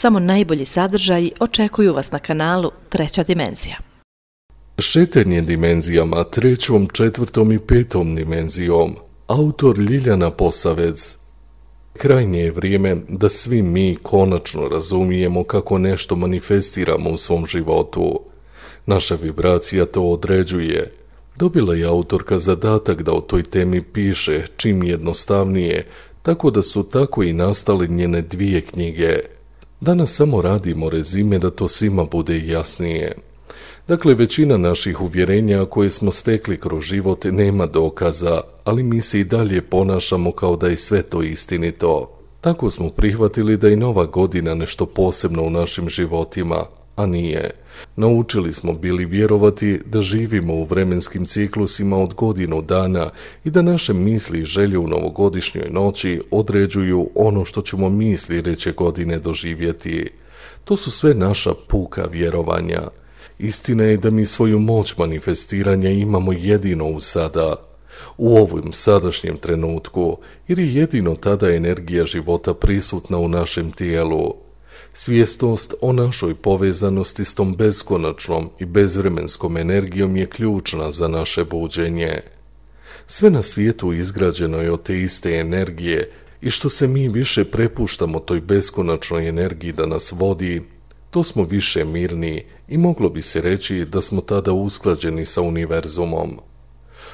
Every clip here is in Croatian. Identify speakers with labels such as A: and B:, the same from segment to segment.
A: samo najbolji sadržaji očekuju vas na kanalu Treća dimenzija.
B: Šetanje dimenzijama, trećom, četvrtom i petom dimenzijom. Autor Ljiljana Posavec. Krajnje je vrijeme da svi mi konačno razumijemo kako nešto manifestiramo u svom životu. Naša vibracija to određuje. Dobila je autorka zadatak da o toj temi piše čim jednostavnije, tako da su tako i nastale njene 2 knjige. Danas samo radimo rezime da to svima bude jasnije. Dakle, većina naših uvjerenja koje smo stekli kroz život nema dokaza, ali mi se i dalje ponašamo kao da je sve to istinito. Tako smo prihvatili da je nova godina nešto posebno u našim životima, a nije. Naučili smo bili vjerovati da živimo u vremenskim ciklusima od godinu dana i da naše misli i želje u novogodišnjoj noći određuju ono što ćemo mi sljedeće godine doživjeti. To su sve naša puka vjerovanja. Istina je da mi svoju moć manifestiranja imamo jedino u sada, u ovom sadašnjem trenutku, jer je jedino tada energija života prisutna u našem tijelu. Svjesnost o našoj povezanosti s tom beskonačnom i bezvremenskom energijom je ključna za naše buđenje. Sve na svijetu izgrađeno je od te iste energije i što se mi više prepuštamo toj beskonačnoj energiji da nas vodi, to smo više mirni i moglo bi se reći da smo tada usklađeni sa univerzumom.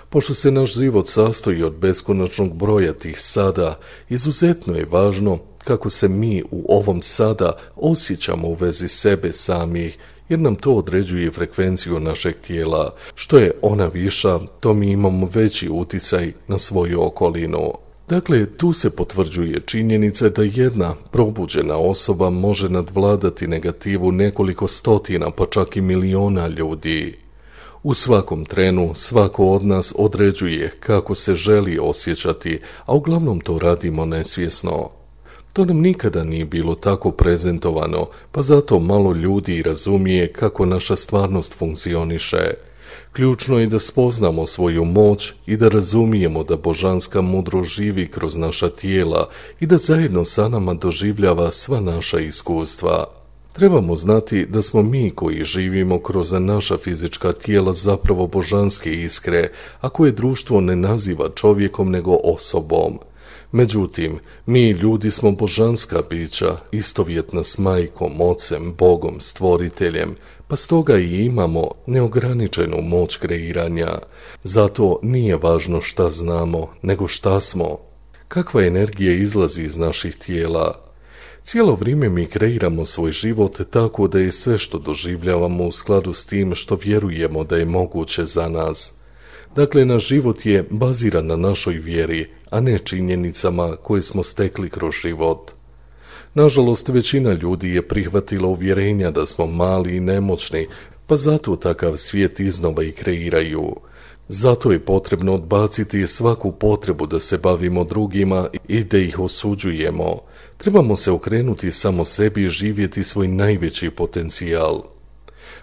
B: Pošto se naš život sastoji od beskonačnog broja tih sada, izuzetno je važno kako se mi u ovom sada osjećamo u vezi sebe samih, jer nam to određuje frekvenciju našeg tijela. Što je ona viša, to mi imamo veći utjecaj na svoju okolinu. Dakle, tu se potvrđuje činjenica da jedna probuđena osoba može nadvladati negativu nekoliko stotina, pa čak i miliona ljudi. U svakom trenu svako od nas određuje kako se želi osjećati, a uglavnom to radimo nesvjesno. To nam nikada nije bilo tako prezentovano, pa zato malo ljudi razumije kako naša stvarnost funkcioniše. Ključno je da spoznamo svoju moć i da razumijemo da božanska mudrost živi kroz naša tijela i da zajedno sa nama doživljava sva naša iskustva. Trebamo znati da smo mi koji živimo kroz naša fizička tijela zapravo božanske iskre, a koje društvo ne naziva čovjekom nego osobom. Međutim, mi ljudi smo božanska bića, istovjetna s majkom, ocem, Bogom, stvoriteljem, pa stoga i imamo neograničenu moć kreiranja. Zato nije važno šta znamo, nego šta smo. Kakva energija izlazi iz naših tijela? Cijelo vrijeme mi kreiramo svoj život tako da je sve što doživljavamo u skladu s tim što vjerujemo da je moguće za nas. Dakle, naš život je baziran na našoj vjeri, a ne činjenicama koje smo stekli kroz život. Nažalost, većina ljudi je prihvatila uvjerenja da smo mali i nemoćni, pa zato takav svijet iznova i kreiraju. Zato je potrebno odbaciti svaku potrebu da se bavimo drugima i da ih osuđujemo. Trebamo se okrenuti samo sebi i živjeti svoj najveći potencijal.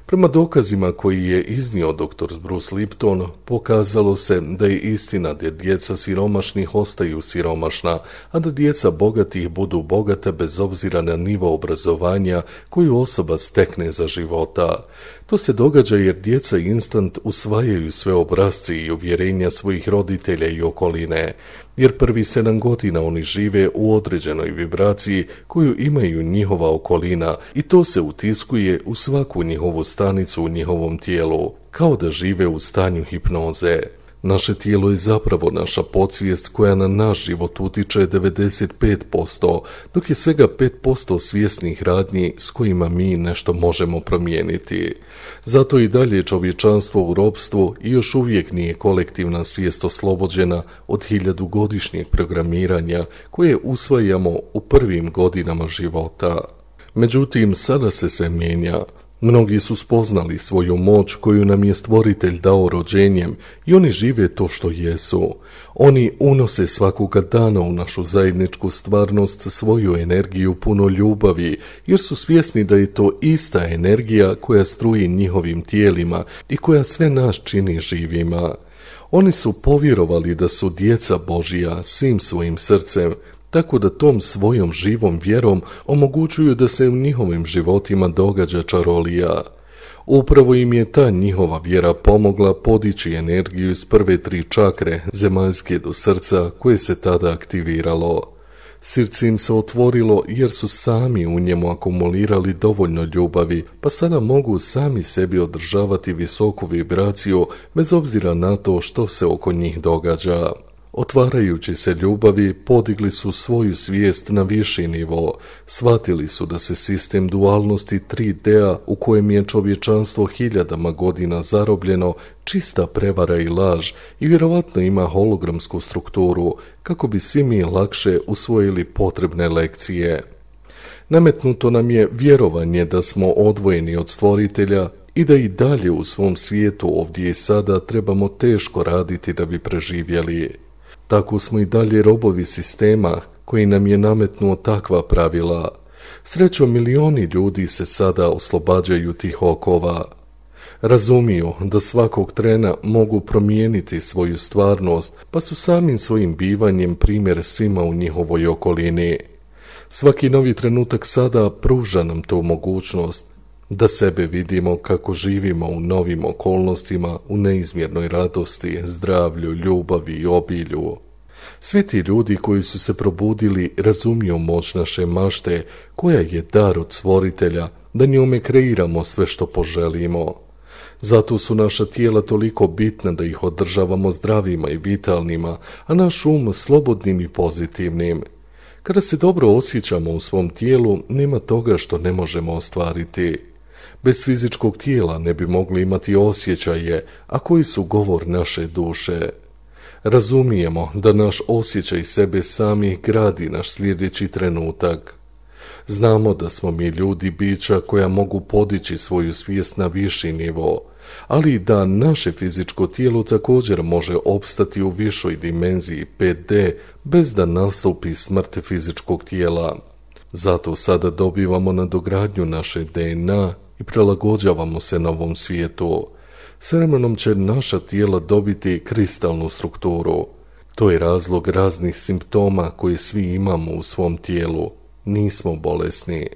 B: Prema dokazima koji je iznio dr. Bruce Lipton, pokazalo se da je istina da djeca siromašnih ostaju siromašna, a da djeca bogatih budu bogata bez obzira na nivo obrazovanja koju osoba stekne za života. To se događa jer djeca instant usvajaju sve obrasce i uvjerenja svojih roditelja i okoline, jer prvi 7 godina oni žive u određenoj vibraciji koju imaju njihova okolina i to se utiskuje u svaku njihovu stanicu u njihovom tijelu, kao da žive u stanju hipnoze. Naše tijelo je zapravo naša podsvijest koja na naš život utiče 95%, dok je svega 5% svjesnih radnji s kojima mi nešto možemo promijeniti. Zato i dalje čovječanstvo u ropstvu i još uvijek nije kolektivna svijest oslobođena od 1000-godišnjeg programiranja koje usvajamo u prvim godinama života. Međutim, sada se sve mijenja. Mnogi su spoznali svoju moć koju nam je stvoritelj dao rođenjem i oni žive to što jesu. Oni unose svakoga dana u našu zajedničku stvarnost svoju energiju puno ljubavi, jer su svjesni da je to ista energija koja struji njihovim tijelima i koja sve nas čini živima. Oni su povjerovali da su djeca Božja svim svojim srcem, tako da tom svojom živom vjerom omogućuju da se u njihovim životima događa čarolija. Upravo im je ta njihova vjera pomogla podići energiju iz prve 3 čakre, zemaljske do srca, koje se tada aktiviralo. Srce im se otvorilo jer su sami u njemu akumulirali dovoljno ljubavi, pa sada mogu sami sebi održavati visoku vibraciju bez obzira na to što se oko njih događa. Otvarajući se ljubavi, podigli su svoju svijest na viši nivo, shvatili su da se sistem dualnosti 3D-a u kojem je čovječanstvo hiljadama godina zarobljeno, čista prevara i laž i vjerovatno ima hologramsku strukturu, kako bi svi mi lakše usvojili potrebne lekcije. Nametnuto nam je vjerovanje da smo odvojeni od stvoritelja i da i dalje u svom svijetu ovdje i sada trebamo teško raditi da bi preživjeli. Tako smo i dalje robovi sistema koji nam je nametnuo takva pravila. Srećom, milioni ljudi se sada oslobađaju tih okova. Razumiju da svakog trena mogu promijeniti svoju stvarnost, pa su samim svojim bivanjem primjer svima u njihovoj okolini. Svaki novi trenutak sada pruža nam tu mogućnost da sebe vidimo kako živimo u novim okolnostima, u neizmjernoj radosti, zdravlju, ljubavi i obilju. Svi ti ljudi koji su se probudili razumiju moć naše mašte, koja je dar od stvoritelja, da njome kreiramo sve što poželimo. Zato su naša tijela toliko bitna da ih održavamo zdravima i vitalnima, a naš um slobodnim i pozitivnim. Kada se dobro osjećamo u svom tijelu, nema toga što ne možemo ostvariti. Bez fizičkog tijela ne bi mogli imati osjećaje, a koji su govor naše duše. Razumijemo da naš osjećaj sebe samih gradi naš sljedeći trenutak. Znamo da smo mi ljudi bića koja mogu podići svoju svijest na viši nivo, ali i da naše fizičko tijelo također može opstati u višoj dimenziji 5D bez da nastupi smrt fizičkog tijela. Zato sada dobivamo nadogradnju naše DNA i prilagođavamo se novom svijetu. S vremenom će naša tijela dobiti kristalnu strukturu. To je razlog raznih simptoma koje svi imamo u svom tijelu. Nismo bolesni.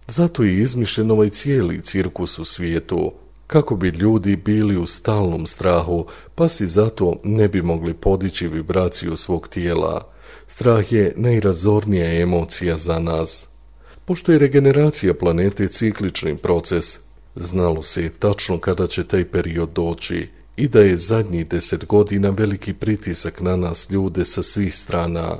B: Zato je izmišljen ovaj cijeli cirkus u svijetu, kako bi ljudi bili u stalnom strahu, pa si zato ne bi mogli podići vibraciju svog tijela. Strah je najrazornija emocija za nas. Pošto je regeneracija planete ciklični proces, znalo se tačno kada će taj period doći i da je zadnjih 10 godina veliki pritisak na nas ljude sa svih strana.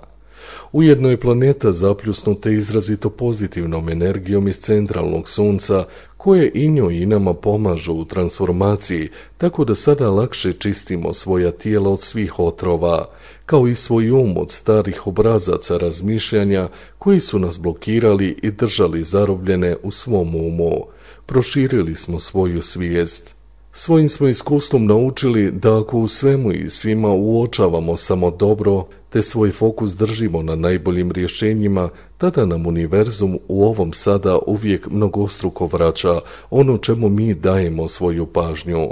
B: Ujedno je planeta zapljusnuta izrazito pozitivnom energijom iz centralnog sunca, koje i njoj i nama pomažu u transformaciji, tako da sada lakše čistimo svoja tijela od svih otrova, kao i svoj um od starih obrazaca razmišljanja koji su nas blokirali i držali zarobljene u svom umu. Proširili smo svoju svijest. Svojim smo iskustvom naučili da ako u svemu i svima uočavamo samo dobro, te svoj fokus držimo na najboljim rješenjima, tada nam univerzum u ovom sada uvijek mnogostruko vraća ono čemu mi dajemo svoju pažnju.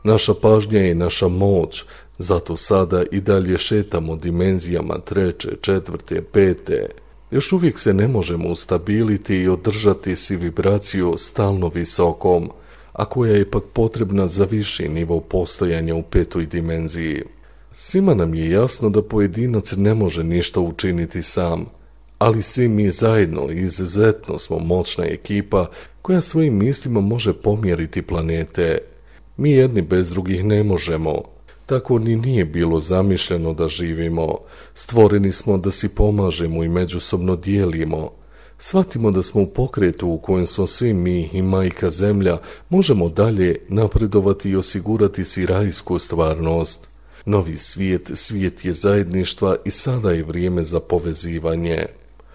B: Naša pažnja je naša moć, zato sada i dalje šetamo dimenzijama 3., 4., 5. Još uvijek se ne možemo ustabiliti i održati si vibraciju stalno visokom, a koja je pak potrebna za viši nivo postojanja u 5. dimenziji. Svima nam je jasno da pojedinac ne može ništa učiniti sam, ali svi mi zajedno izuzetno smo moćna ekipa koja svojim mislima može pomjeriti planete. Mi jedni bez drugih ne možemo. Tako ni nije bilo zamišljeno da živimo. Stvoreni smo da si pomažemo i međusobno dijelimo. Shvatimo da smo u pokretu u kojem smo svi mi i majka zemlja, možemo dalje napredovati i osigurati si rajsku stvarnost. Novi svijet, svijet je zajedništva i sada je vrijeme za povezivanje.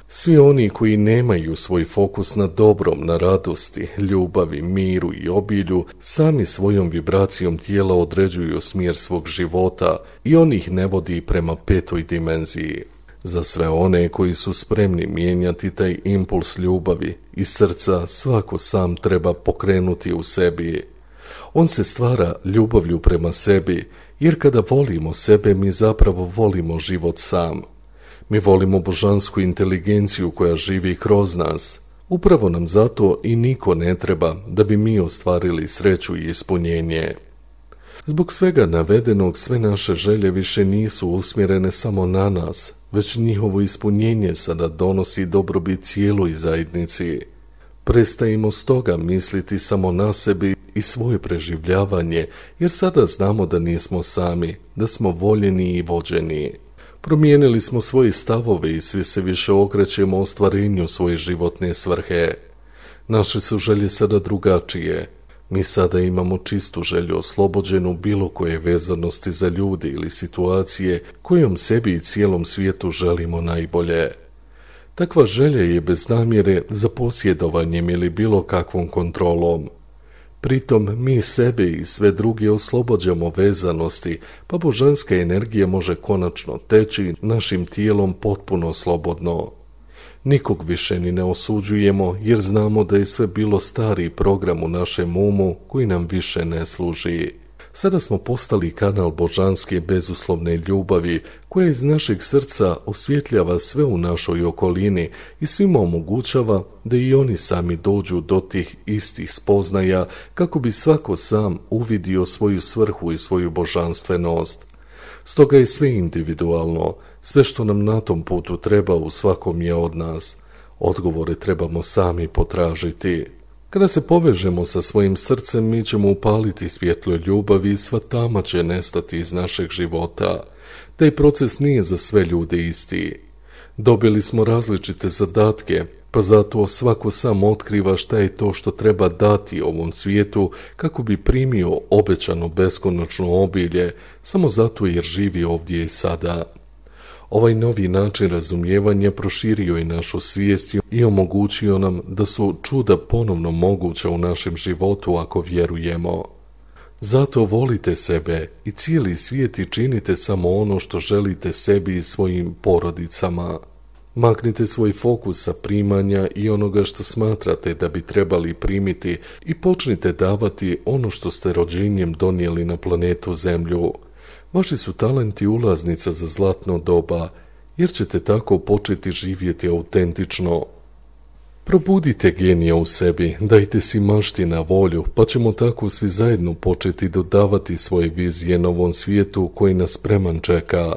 B: Svi oni koji nemaju svoj fokus na dobrom, na radosti, ljubavi, miru i obilju, sami svojom vibracijom tijela određuju smjer svog života i on ih ne vodi prema 5. dimenziji. Za sve one koji su spremni mijenjati taj impuls ljubavi i srca, svako sam treba pokrenuti u sebi. On se stvara ljubavlju prema sebi, jer kada volimo sebe, mi zapravo volimo život sam. Mi volimo božansku inteligenciju koja živi kroz nas. Upravo nam zato i niko ne treba da bi mi ostvarili sreću i ispunjenje. Zbog svega navedenog sve naše želje više nisu usmjerene samo na nas, već njihovo ispunjenje sada donosi dobrobit cijeloj zajednici. Prestajemo stoga misliti samo na sebi i svoje preživljavanje, jer sada znamo da nismo sami, da smo voljeni i vođeni. Promijenili smo svoje stavove i svi se više okrećemo ostvarenju svoje životne svrhe. Naše su želje sada drugačije. Mi sada imamo čistu želju oslobođenu bilo koje vezanosti za ljude ili situacije kojom sebi i cijelom svijetu želimo najbolje. Takva želja je bez namjere za posjedovanjem ili bilo kakvom kontrolom. Pritom mi sebe i sve druge oslobađamo vezanosti, pa božanska energija može konačno teći našim tijelom potpuno slobodno. Nikog više ni ne osuđujemo jer znamo da je sve bilo stari program u našem umu koji nam više ne služi. Sada smo postali kanal božanske bezuslovne ljubavi koja iz našeg srca osvjetljava sve u našoj okolini i svima omogućava da i oni sami dođu do tih istih spoznaja kako bi svako sam uvidio svoju svrhu i svoju božanstvenost. Stoga je sve individualno, sve što nam na tom putu treba u svakom je od nas. Odgovore trebamo sami potražiti. Kada se povežemo sa svojim srcem, mi ćemo upaliti svjetlo ljubavi i sva tama će nestati iz našeg života. Taj proces nije za sve ljude isti. Dobili smo različite zadatke, pa zato svako sam otkriva šta je to što treba dati ovom svijetu kako bi primio obećano beskonačno obilje, samo zato jer živi ovdje i sada. Ovaj novi način razumijevanja proširio je našu svijest i omogućio nam da su čuda ponovno moguća u našem životu ako vjerujemo. Zato volite sebe i cijeli svijet i činite samo ono što želite sebi i svojim porodicama. Maknite svoj fokus sa primanja i onoga što smatrate da bi trebali primiti i počnite davati ono što ste rođenjem donijeli na planetu Zemlju. Vaši su talenti ulaznica za zlatno doba, jer ćete tako početi živjeti autentično. Probudite genija u sebi, dajte si mašti na volju, pa ćemo tako svi zajedno početi dodavati svoje vizije novom svijetu koji nas spreman čeka.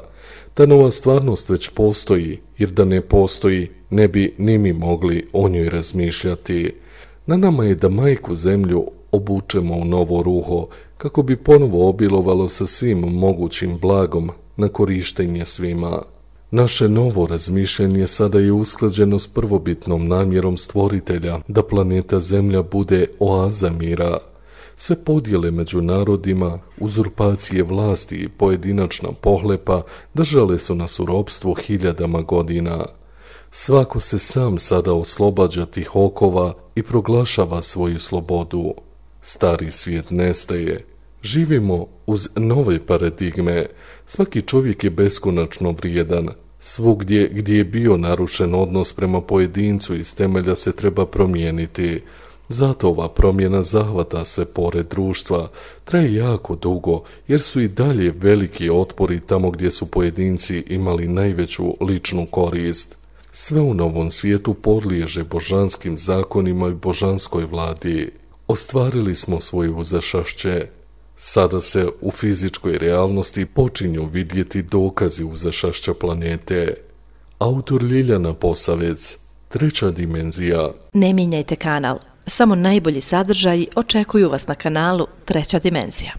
B: Ta nova stvarnost već postoji, jer da ne postoji, ne bi ni mi mogli o njoj razmišljati. Na nama je da majku Zemlju obučemo u novo ruho, kako bi ponovo obilovalo sa svim mogućim blagom na korištenje svima. Naše novo razmišljanje sada je usklađeno s prvobitnom namjerom stvoritelja da planeta Zemlja bude oaza mira. Sve podjele među narodima, uzurpacije vlasti i pojedinačna pohlepa držale su nas u ropstvu hiljadama godina. Svako se sam sada oslobađa tih okova i proglašava svoju slobodu. Stari svijet nestaje. Živimo uz nove paradigme. Svaki čovjek je beskonačno vrijedan. Svugdje gdje je bio narušen odnos prema pojedincu iz temelja se treba promijeniti. Zato ova promjena zahvata sve pore društva. Traje jako dugo jer su i dalje veliki otpori tamo gdje su pojedinci imali najveću ličnu korist. Sve u novom svijetu podliježe božanskim zakonima i božanskoj vladi. Ostvarili smo svoje uzešašće. Sada se u fizičkoj realnosti počinju vidjeti dokazi uzešašća planete. Autor Ljiljana Posavec, 3. dimenzija.
A: Ne mijenjajte kanal, samo najbolji sadržaji očekuju vas na kanalu 3. dimenzija.